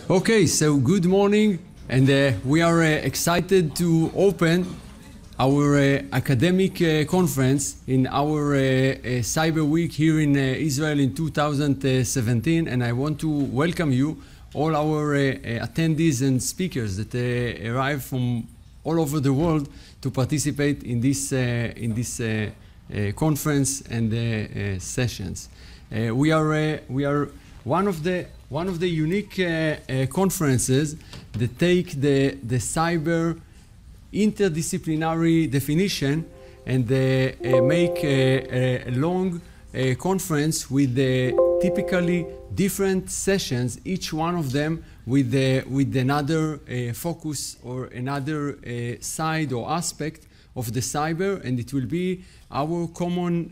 Okay, so good morning, and we are excited to open our academic conference in our Cyber Week here in Israel in 2017, and I want to welcome you, all our attendees and speakers that arrive from all over the world to participate in this conference and sessions. We are one of the unique conferences that take the cyber interdisciplinary definition and make a long conference with typically different sessions, each one of them with another focus or another side or aspect of the cyber, and it will be our common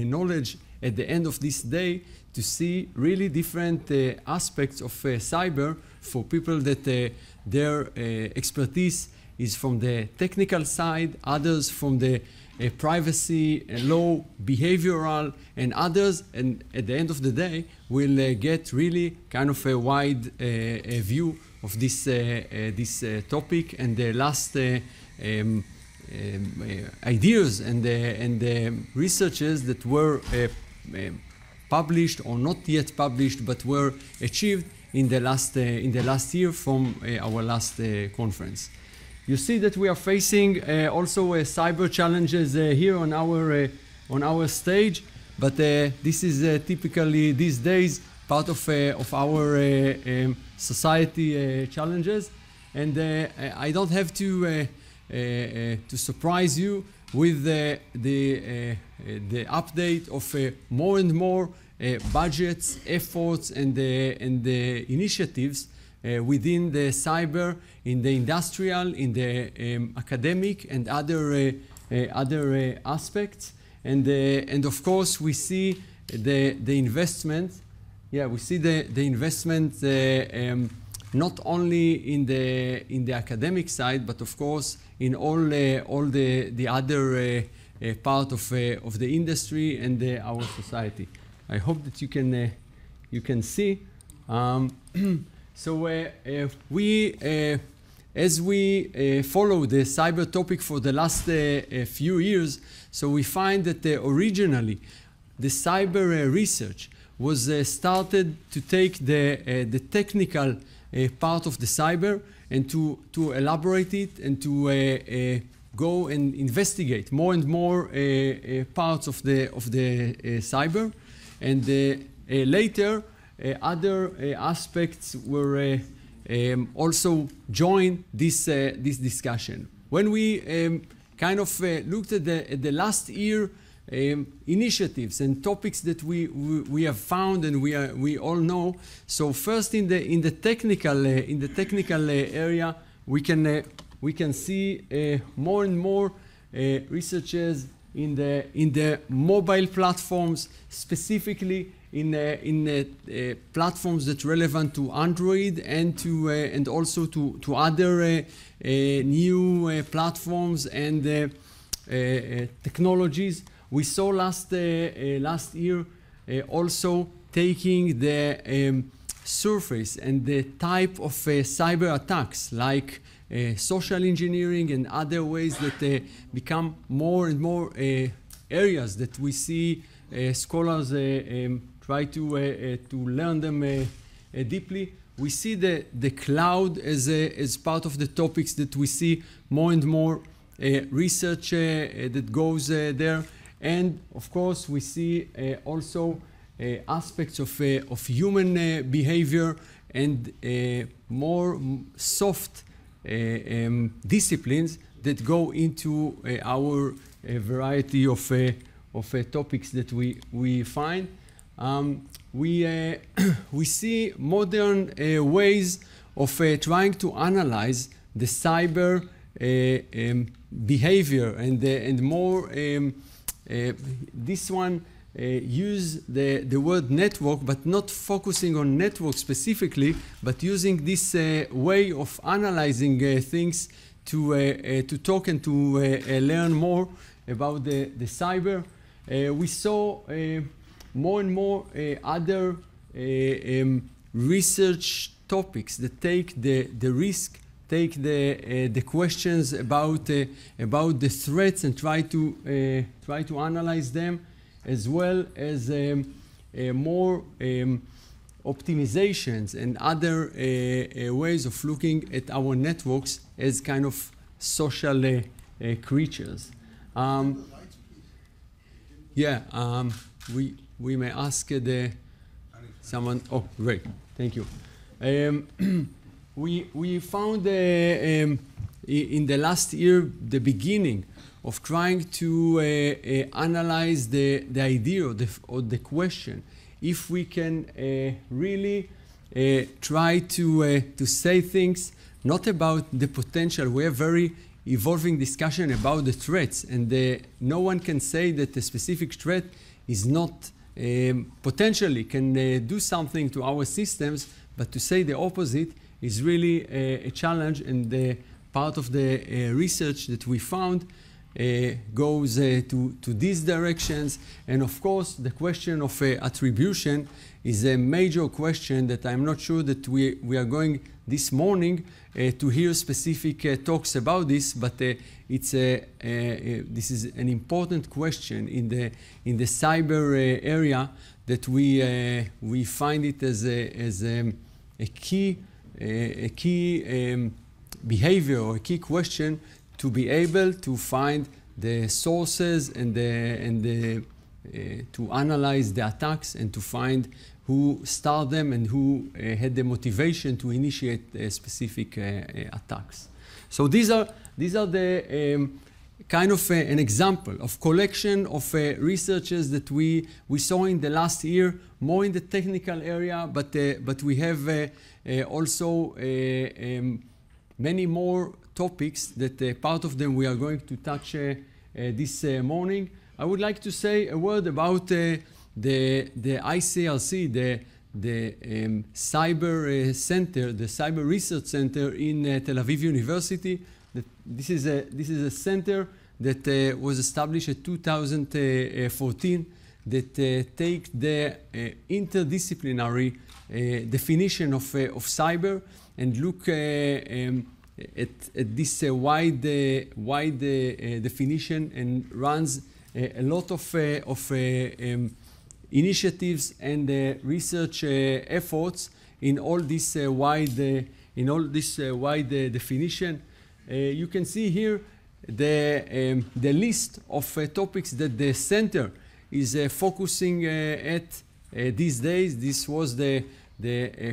knowledge at the end of this day to see really different aspects of cyber for people that their expertise is from the technical side, others from the privacy, law, behavioral, and others, and at the end of the day, we'll get really kind of a wide view of this topic and the last ideas and researches that were published or not yet published, but were achieved in the last year from our last conference. You see that we are facing also cyber challenges here on our stage, but this is typically these days part of our society challenges, and I don't have to surprise you with the update of more and more budgets, efforts, and initiatives within the cyber, in the industrial, in the academic, and other aspects. And of course, we see the investment. Yeah, we see the investment not only in the academic side, but of course in all the other part of the industry and our society. I hope that you can see. So as we follow the cyber topic for the last few years, so we find that originally the cyber research was started to take the technical part of the cyber and to elaborate it and to go and investigate more and more parts of the cyber, and later other aspects were also joined this discussion. When we kind of looked at the last year initiatives and topics that we have found and we all know. So first in the technical area, we can see more and more researches in the mobile platforms, specifically in platforms that relevant to Android and also to other new platforms and technologies. We saw last year also taking the surface and the type of cyber attacks like social engineering and other ways that become more and more areas that we see scholars try to learn them deeply. We see the cloud as part of the topics that we see more and more research that goes there. And of course, we see also aspects of human behavior and more soft disciplines that go into our variety of topics that we find. We see modern ways of trying to analyze the cyber behavior and more. This one use the word network, but not focusing on network specifically, but using this way of analyzing things to talk and to learn more about the cyber. We saw more and more other research topics that take the risk, take the questions about the threats and try to analyze them, as well as more optimizations and other ways of looking at our networks as kind of social creatures. We may ask someone. Oh, great, thank you. We found in the last year the beginning of trying to analyze the idea or the question if we can really try to say things not about the potential. We have very evolving discussion about the threats, and no one can say that a specific threat is not potentially can do something to our systems, but to say the opposite is really a challenge, and part of the research that we found goes to these directions. And of course, the question of attribution is a major question that I'm not sure that we are going this morning to hear specific talks about this, but this is an important question in the cyber area that we find it as a key behavior or a key question to be able to find the sources and to analyze the attacks and to find who started them and who had the motivation to initiate specific attacks. So these are the kind of an example of collection of researches that we saw in the last year, more in the technical area, but we have also many more topics that part of them we are going to touch this morning. I would like to say a word about the ICRC, the cyber center, the cyber research center in Tel Aviv University. This is a center that was established in 2014 that take the interdisciplinary definition of cyber and look at this wide definition, and runs a lot of initiatives and research efforts in all this wide definition. You can see here the list of topics that the center is focusing at these days. This was the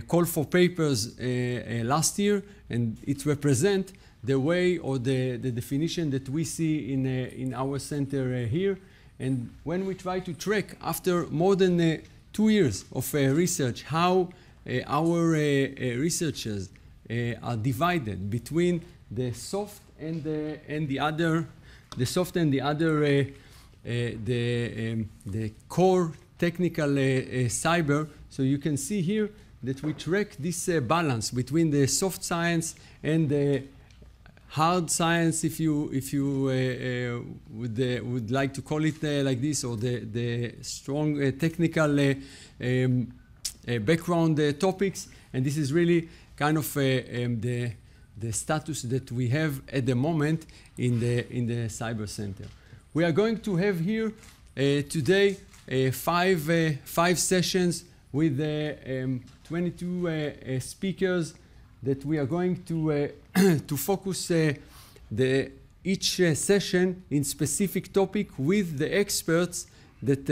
call for papers last year, and it represents the way or the definition that we see in our center here. And when we try to track after more than 2 years of research how our researchers are divided between the soft and the other the core technical cyber. So you can see here that we track this balance between the soft science and the hard science, if you would like to call it like this, or the strong technical background topics. And this is really kind of the status that we have at the moment in the Cyber Center. We are going to have here today 5 sessions with 22 speakers that we are going to to focus each session in specific topic with the experts that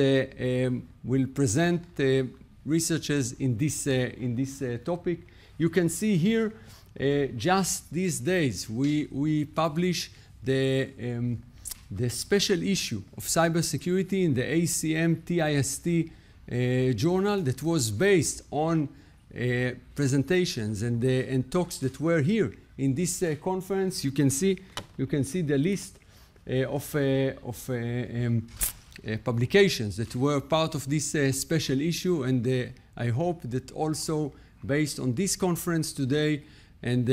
will present researches in this topic. You can see here just these days we publish the special issue of cybersecurity in the ACM TIST journal that was based on presentations and talks that were here in this conference. You can see the list of publications that were part of this special issue, and I hope that also based on this conference today and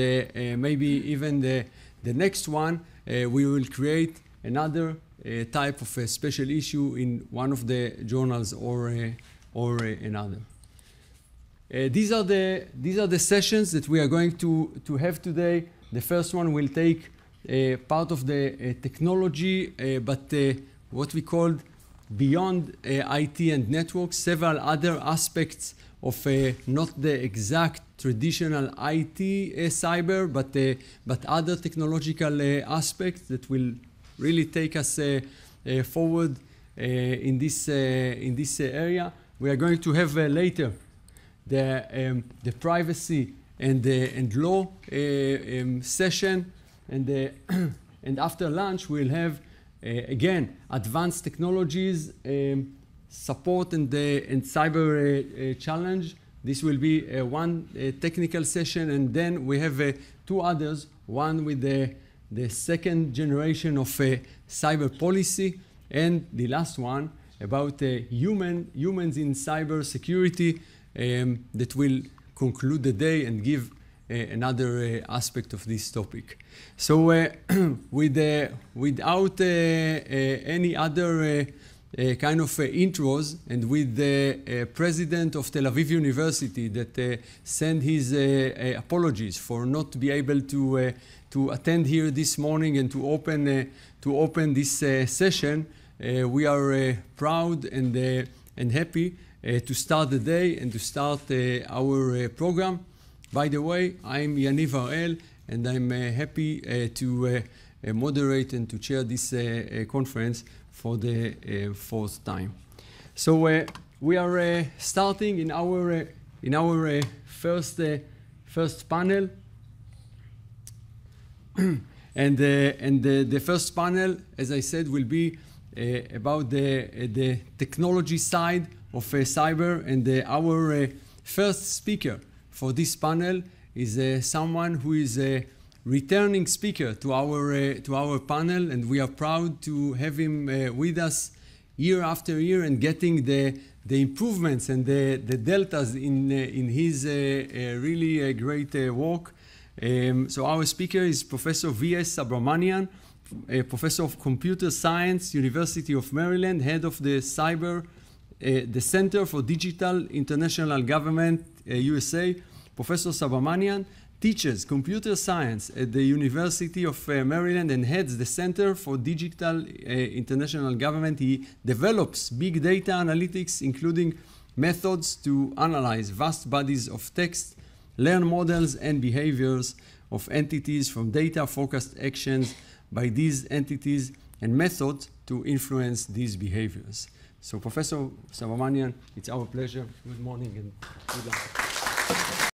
maybe even the next one, we will create another type of a special issue in one of the journals or another. These are the sessions that we are going to have today. The first one will take part of the technology, but what we call beyond IT and networks, several other aspects of not the exact traditional IT cyber, but other technological aspects that will really take us forward in this area. We are going to have later the privacy and law session, and after lunch we'll have again advanced technologies, support and cyber challenge. This will be one technical session, and then we have two others. One with the second generation of cyber policy, and the last one about humans in cybersecurity that will conclude the day and give another aspect of this topic. So without any other kind of intros, and with the president of Tel Aviv University that sent his apologies for not be able to attend here this morning and to open this session, we are proud and happy to start the day and to start our program. By the way, I'm Yaniv Harel, and I'm happy to moderate and to chair this conference for the fourth time. So we are starting in our first panel, and the first panel, as I said, will be about the technology side of cyber, and our first speaker for this panel is someone who is a returning speaker to our panel, and we are proud to have him with us year after year and getting the improvements and the deltas in his really great work. So our speaker is Professor V.S. Subramanian, a professor of computer science, University of Maryland, head of the Center for Digital International Government, USA. Professor Subramanian teaches computer science at the University of Maryland and heads the Center for Digital International Government. He develops big data analytics, including methods to analyze vast bodies of text, learn models and behaviors of entities from data-focused actions by these entities, and methods to influence these behaviors. So Professor Subramanian, it's our pleasure. Good morning and good luck.